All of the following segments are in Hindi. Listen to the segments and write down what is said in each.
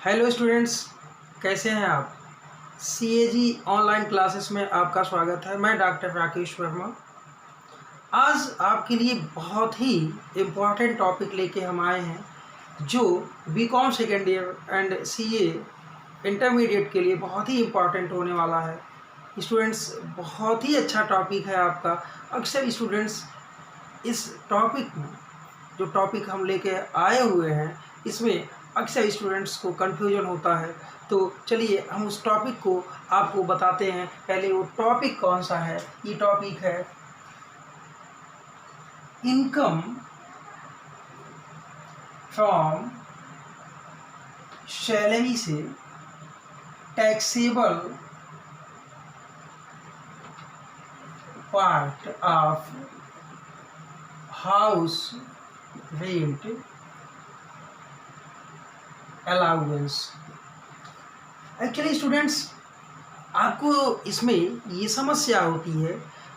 हेलो स्टूडेंट्स, कैसे हैं आप। CAG ऑनलाइन क्लासेस में आपका स्वागत है। मैं डॉक्टर राकेश वर्मा। आज आपके लिए बहुत ही इम्पोर्टेंट टॉपिक लेके हम आए हैं जो BCom second year and CA intermediate के लिए बहुत ही इम्पोर्टेंट होने वाला है। स्टूडेंट्स, बहुत ही अच्छा टॉपिक है आपका। अक्सर स्टूडेंट्स इस टॉपिक में, जो टॉपिक हम लेके आए हुए हैं, इसमें अक्सर स्टूडेंट्स को कन्फ्यूजन होता है। तो चलिए हम उस टॉपिक को आपको बताते हैं। पहले वो टॉपिक कौन सा है। ये टॉपिक है इनकम फ्रॉम सैलरी से taxable part of house rent allowance. Actually students, आपको इसमें ये समस्या होती है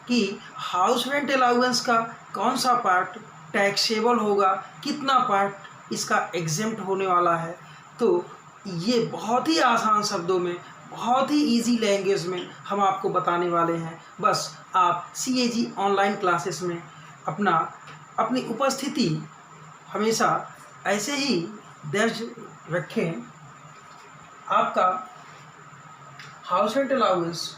कि हाउस रेंट अलाउंस का कौन सा पार्ट टैक्सेबल होगा, कितना पार्ट इसका एग्जेम्प्ट होने वाला है। तो ये बहुत ही आसान शब्दों में, बहुत ही इजी लैंग्वेज में हम आपको बताने वाले हैं। बस आप CAG ऑनलाइन क्लासेस में अपनी उपस्थिति हमेशा ऐसे ही दर्ज रखें। आपका हाउस रेंट अलाउंस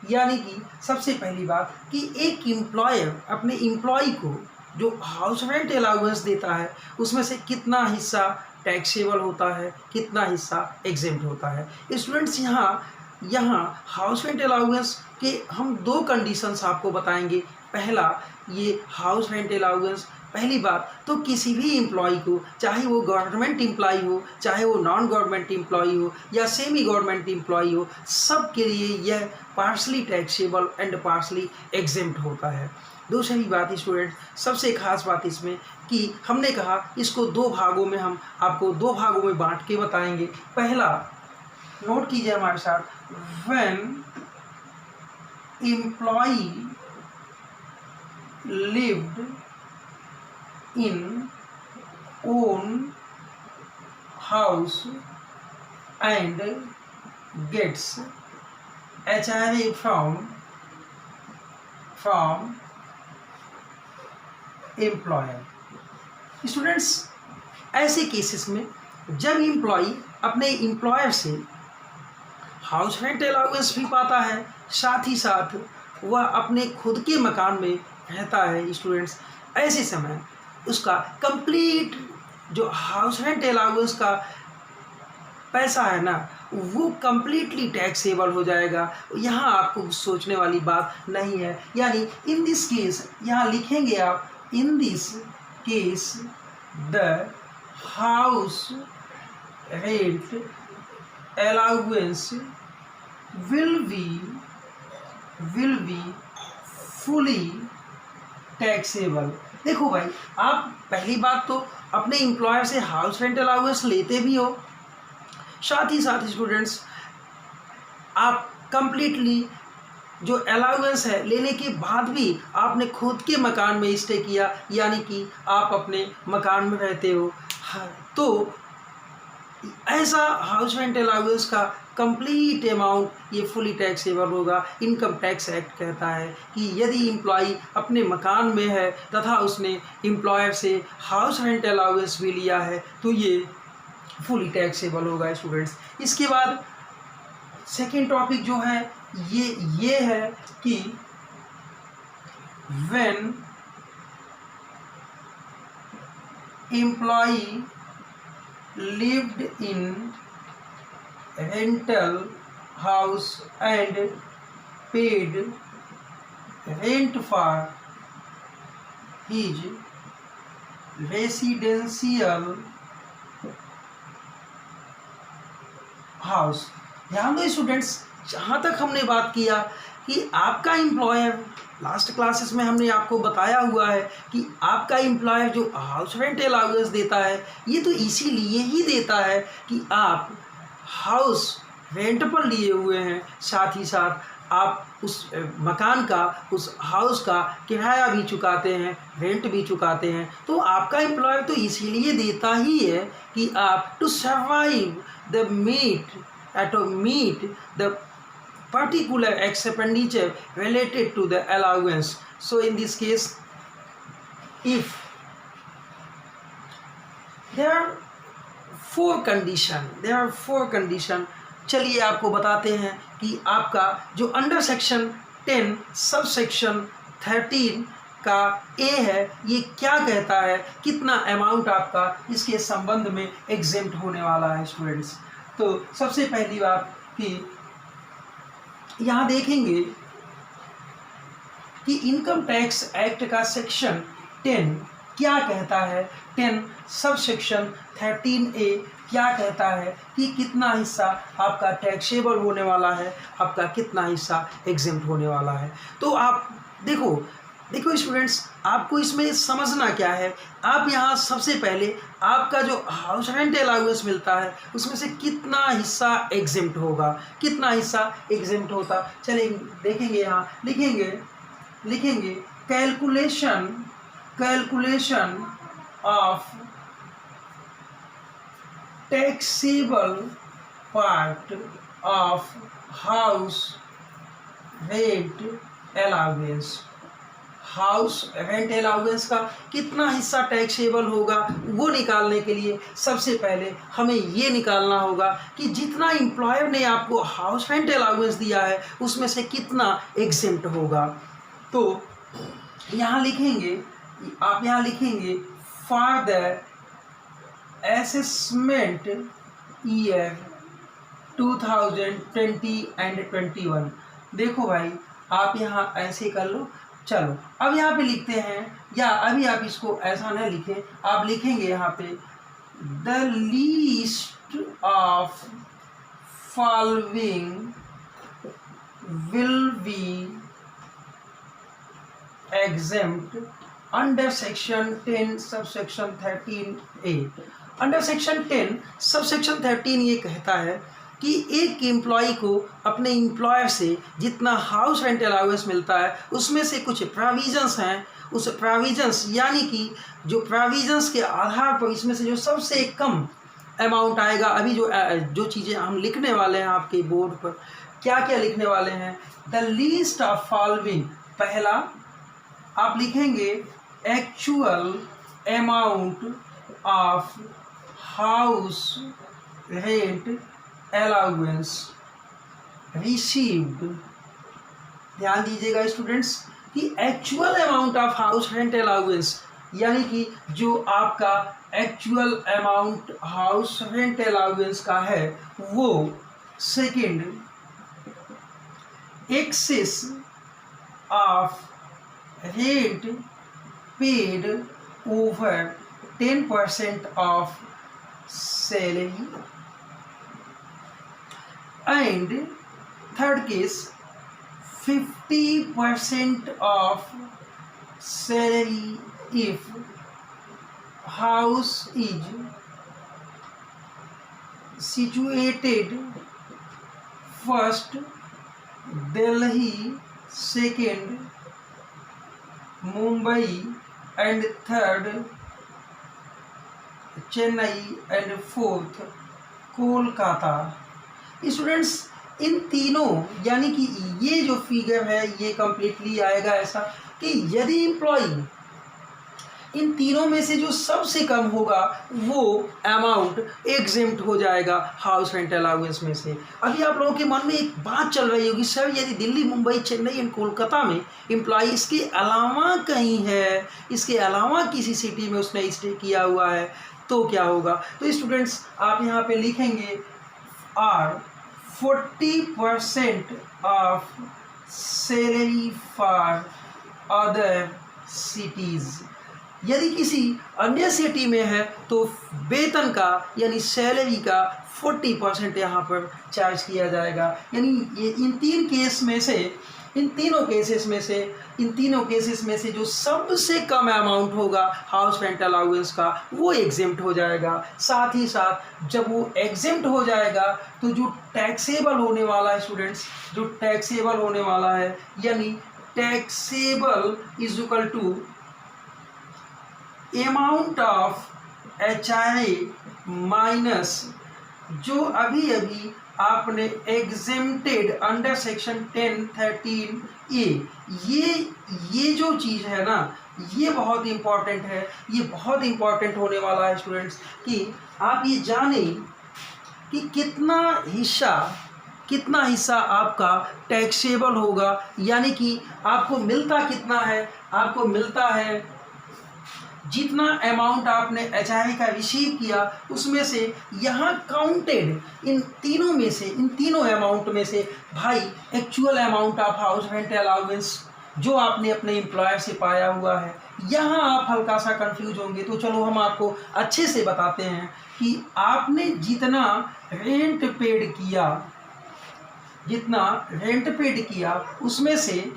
यानी कि सबसे पहली बात कि एक एम्प्लॉयर अपने एम्प्लॉय को जो हाउस रेंट अलाउंस देता है उसमें से कितना हिस्सा टैक्सेबल होता है, कितना हिस्सा एग्जेम्प्ट होता है। स्टूडेंट्स, यहाँ हाउस रेंट अलाउंस के हम दो कंडीशंस आपको बताएंगे। पहला, ये हाउस रेंट अलाउंस पहली बात तो किसी भी एम्प्लॉय को, चाहे वो गवर्नमेंट एम्प्लॉय हो, चाहे वो नॉन गवर्नमेंट एम्प्लॉय हो या सेमी गवर्नमेंट एम्प्लॉय हो, सब के लिए यह partially taxable and partially exempt होता है। दूसरी बात स्टूडेंट, सबसे खास बात इसमें कि हमने कहा इसको दो भागों में, हम आपको दो भागों में बांट के बताएंगे। पहला, नोट कीजिए हमारे साथ, when employee lived in own house and gets HRA from employer। Students, ऐसे केसेस में जब एम्प्लॉय अपने एम्प्लॉयर से हाउस रेंट अलाउंस भी पाता है, साथ ही साथ वह अपने खुद के मकान में रहता है, स्टूडेंट्स, ऐसे समय उसका कंप्लीट जो हाउस रेंट अलाउंस का पैसा है ना, वो कंप्लीटली टैक्सेबल हो जाएगा। यहाँ आपको सोचने वाली बात नहीं है। यानी इन दिस केस, यहाँ लिखेंगे आप, in this case the house rent allowance will be fully taxable. देखो भाई, आप पहली बात तो अपने एम्प्लॉयर से हाउस रेंट अलाउंस लेते भी हो, साथ ही साथ स्टूडेंट्स आप कंप्लीटली जो अलाउंस है लेने के बाद भी आपने खुद के मकान में स्टे किया, यानी कि आप अपने मकान में रहते हो, तो ऐसा हाउस रेंट अलाउंस का कंप्लीट अमाउंट ये फुली टैक्सेबल होगा। इनकम टैक्स एक्ट कहता है कि यदि एम्प्लॉय अपने मकान में है तथा उसने एम्प्लॉयर से हाउस रेंट अलाउंस भी लिया है तो ये फुली टैक्सेबल होगा। स्टूडेंट्स, इसके बाद सेकेंड टॉपिक जो है ये है कि when employee lived in rental house and paid rent for his residential house। ध्यान दो स्टूडेंट्स, जहाँ तक हमने बात किया कि आपका एम्प्लॉयर, लास्ट क्लासेस में हमने आपको बताया हुआ है कि आपका एम्प्लॉयर जो हाउस रेंट अलाउंस देता है ये तो इसीलिए ही देता है कि आप हाउस रेंट पर लिए हुए हैं, साथ ही साथ आप उस मकान का, उस हाउस का किराया भी चुकाते हैं, रेंट भी चुकाते हैं। तो आपका एम्प्लॉयर तो इसीलिए देता ही है कि आप to survive meet the particular expenditure related to the allowance. So in this case, if there are four condition, चलिए आपको बताते हैं कि आपका जो अंडर सेक्शन 10 सब सेक्शन 13 का ए है, ये क्या कहता है, कितना अमाउंट आपका इसके संबंध में एग्जेम्प्ट होने वाला है स्टूडेंट्स। तो सबसे पहली बात कि यहाँ देखेंगे कि इनकम टैक्स एक्ट का सेक्शन 10 क्या कहता है, 10 सब सेक्शन 13A क्या कहता है कि कितना हिस्सा आपका टैक्सेबल होने वाला है, आपका कितना हिस्सा एग्जेम्प्ट होने वाला है। तो आप देखो स्टूडेंट्स, आपको इसमें समझना क्या है, आप यहाँ सबसे पहले आपका जो हाउस रेंट अलाउंस मिलता है उसमें से कितना हिस्सा एग्जेम्प्ट होगा, कितना हिस्सा एग्जेम्प्ट होता, चलिए देखेंगे। यहाँ लिखेंगे calculation of taxable part of house rent allowance. House rent allowance का कितना हिस्सा टैक्सेबल होगा वो निकालने के लिए सबसे पहले हमें ये निकालना होगा कि जितना एम्प्लॉयर ने आपको हाउस रेंट अलाउंस दिया है उसमें से कितना एग्जेम्प्ट होगा। तो यहाँ लिखेंगे for the assessment year 2020 and 21। देखो भाई, आप यहाँ ऐसे कर लो। चलो अब यहाँ पे लिखते हैं, या अभी आप इसको ऐसा न लिखें, आप लिखेंगे यहाँ पे the least of following will be exempt under section 10 subsection 13A। Under section 10 subsection 13 ये कहता है कि एक एम्प्लॉय को अपने एम्प्लॉयर से जितना हाउस रेंट अलाउंस मिलता है उसमें से कुछ प्रोविजंस हैं, उस प्रोविजंस यानी कि जो प्रोविजंस के आधार पर इसमें से जो सबसे कम अमाउंट आएगा, अभी जो चीज़ें हम लिखने वाले हैं आपके बोर्ड पर, क्या क्या लिखने वाले हैं, द लीस्ट ऑफ फॉलोइंग। पहला आप लिखेंगे actual amount of house rent allowance received. ध्यान दीजिएगा स्टूडेंट्स कि actual amount of house rent allowance यानी कि जो आपका actual amount house rent allowance का है वो। Second, excess of rent paid over 10% of salary. And third case, 50% of salary if house is situated first Delhi, second Mumbai, and third Chennai, and fourth Kolkata. Students in तीनों यानी कि ये जो फिगर है ये कंप्लीटली आएगा ऐसा कि यदि एम्प्लॉई इन तीनों में से जो सबसे कम होगा वो अमाउंट एग्जेम्प्ट हो जाएगा हाउस रेंट अलाउंस में से। अभी आप लोगों के मन में एक बात चल रही होगी, सर यदि दिल्ली, मुंबई, चेन्नई एंड कोलकाता में एम्प्लॉई इसके अलावा कहीं है, इसके अलावा किसी सिटी में उसने स्टे किया हुआ है तो क्या होगा। तो स्टूडेंट्स आप यहाँ पे लिखेंगे or 40% of salary for other cities. यदि किसी अन्य सिटी में है तो वेतन का यानी सैलरी का 40% यहाँ पर चार्ज किया जाएगा। यानी ये इन तीनों केसेस में से जो सबसे कम अमाउंट होगा हाउस रेंट अलाउंस का वो एग्जेम्प्ट हो जाएगा। साथ ही साथ जब वो एग्जेम्प्ट हो जाएगा तो जो टैक्सेबल होने वाला है स्टूडेंट्स, जो टैक्सेबल होने वाला है यानी taxable is equal to amount of HRA minus जो अभी अभी आपने एग्जेम्प्टेड अंडर सेक्शन 1013 ए, ये जो चीज़ है ना, ये बहुत इम्पॉर्टेंट है, ये बहुत इम्पॉर्टेंट होने वाला है स्टूडेंट्स, कि आप ये जानें कि कितना हिस्सा आपका टैक्सेबल होगा, यानी कि आपको मिलता कितना है। आपको मिलता है जितना अमाउंट आपने एचआरए का रिसीव किया, उसमें से यहाँ काउंटेड इन तीनों अमाउंट में से भाई actual amount of house rent allowance जो आपने अपने एम्प्लॉयर से पाया हुआ है। यहाँ आप हल्का सा कंफ्यूज होंगे, तो चलो हम आपको अच्छे से बताते हैं कि आपने जितना रेंट पेड किया उसमें से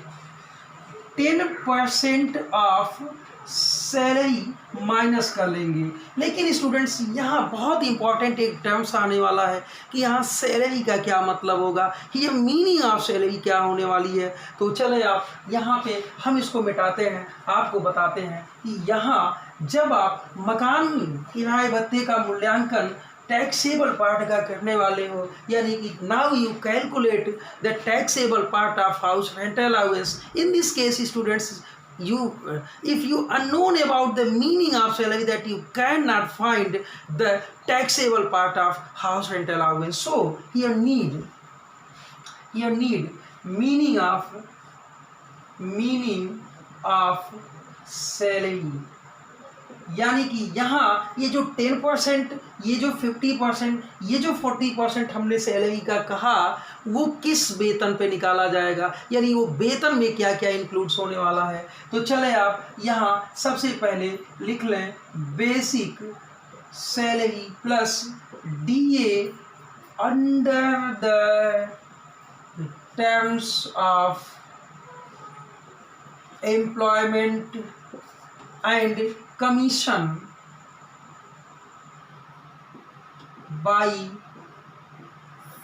10% ऑफ सैलरी माइनस कर लेंगे। लेकिन स्टूडेंट्स यहाँ बहुत इंपॉर्टेंट एक टर्म्स आने वाला है कि यहाँ सैलरी का क्या मतलब होगा, ये मीनिंग ऑफ सैलरी क्या होने वाली है। तो चले आप यहाँ पे हम इसको मिटाते हैं, आपको बताते हैं कि यहाँ जब आप मकान किराए भत्ते का मूल्यांकन टैक्सेबल पार्ट का करने वाले हो, यानी कि now you calculate the taxable part of house rent allowance. In this case students, if you unknown about the meaning of salary, that you cannot find the taxable part of house rent allowance. So here need meaning of salary, यानी कि यहाँ ये जो 10%, ये जो 50%, ये जो 40% हमने सैलरी का कहा, वो किस वेतन पे निकाला जाएगा, यानी वो वेतन में क्या क्या इंक्लूड्स होने वाला है। तो चले आप यहाँ सबसे पहले लिख लें basic salary plus DA under the terms of employment and commission by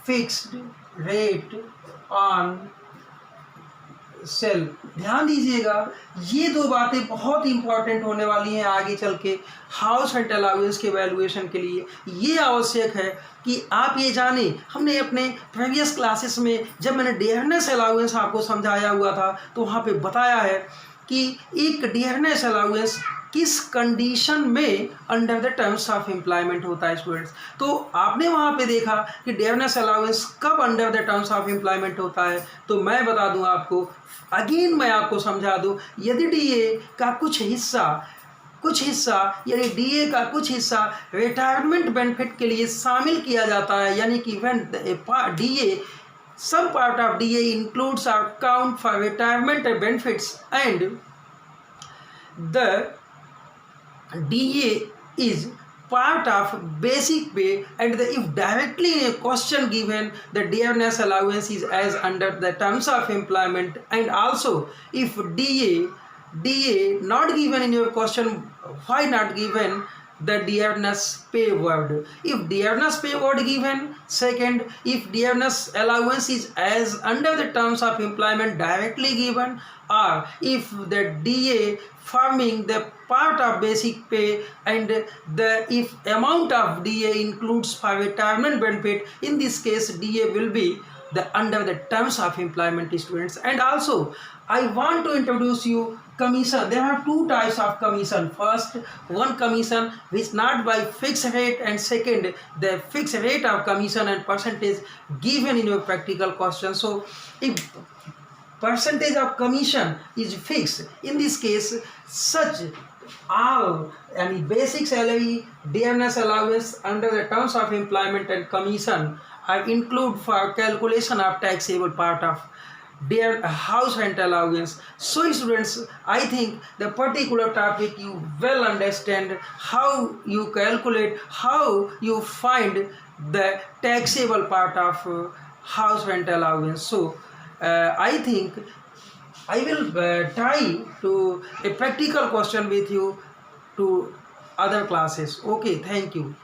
fixed rate on sale. ध्यान दीजिएगा, ये दो बातें बहुत इंपॉर्टेंट होने वाली हैं आगे चल के हाउस रेंट अलाउंस के वैल्यूएशन के लिए। ये आवश्यक है कि आप ये जानें, हमने अपने प्रीवियस क्लासेस में जब मैंने डियरनेस अलाउंस आपको समझाया हुआ था, तो वहाँ पे बताया है कि एक डियरनेस अलाउंस किस कंडीशन में under the terms of employment होता है स्टूडेंट्स। तो आपने वहाँ पे देखा कि डियरनेस अलाउंस कब under the terms of employment होता है। तो मैं बता दूँ आपको, अगेन मैं आपको समझा दूँ, यदि डीए का कुछ हिस्सा यानी डीए का कुछ हिस्सा रिटायरमेंट बेनिफिट के लिए शामिल किया जाता है, यानी कि when DA some part of DA includes account for retirement benefits and the DA is part of basic pay, and if directly in a question given the dearness allowance is as under the terms of employment, and also if DA not given in your question, why not given the dearness pay word? If dearness pay word given, second, if dearness allowance is as under the terms of employment directly given, or if the DA forming the part of basic pay and if amount of DA includes for retirement benefit, in this case DA will be the under the terms of employment students. And also I want to introduce you commission. There are two types of commission. First, one commission which not by fixed rate, and second, the fixed rate of commission and percentage given in your practical question. So if percentage of commission is fixed, in this case such all any basic salary, dearness allowance under the terms of employment and commission are include for calculation of taxable part of their house rent allowance. So students, I think the particular topic you well understand how you calculate, how you find the taxable part of house rent allowance. So I think I will try to a practical question with you to other classes. Okay, thank you.